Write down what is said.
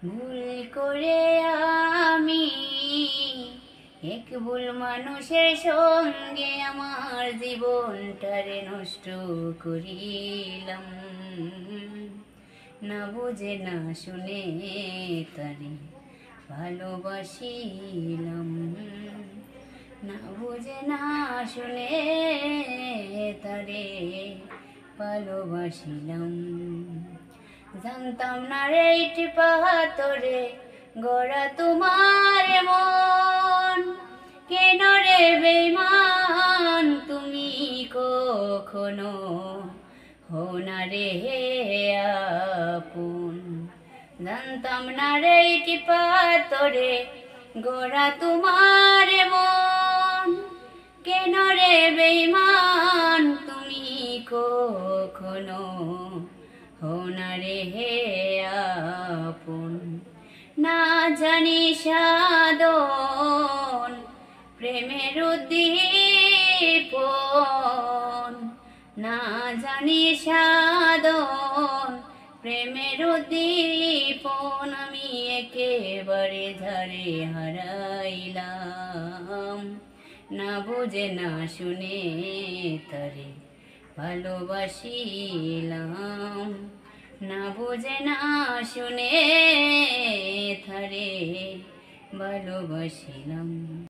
ভুল করে আমি এক ভুল মানুষের সঙ্গে আমার জীবনটারে নষ্ট করিলাম। না বুঝে না শুনে তারে ভালোবাসিলাম। না বুঝে না শুনে তারে ভালোবাসিলাম। জানতাম না রে ইট পাথরে গড়া তোমার মন, কেন রে বেঈমান তুমি কখনো হও না রে আপন। জানতাম না রে ইট পাথরে গড়া তোমার মন, কেন রে বেঈমান তুমি কখনো হও না রে আপন। না জানি সাধন প্রেমের উদ্দীপন, না জানি সাধন প্রেমের উদ্দীপন, আমি একেবারে ধারে হারাইলাম। না বুঝে না শুনে তারে ভালোবাসিলাম। না বুঝে না শুনে তারে ভালোবাসিলাম।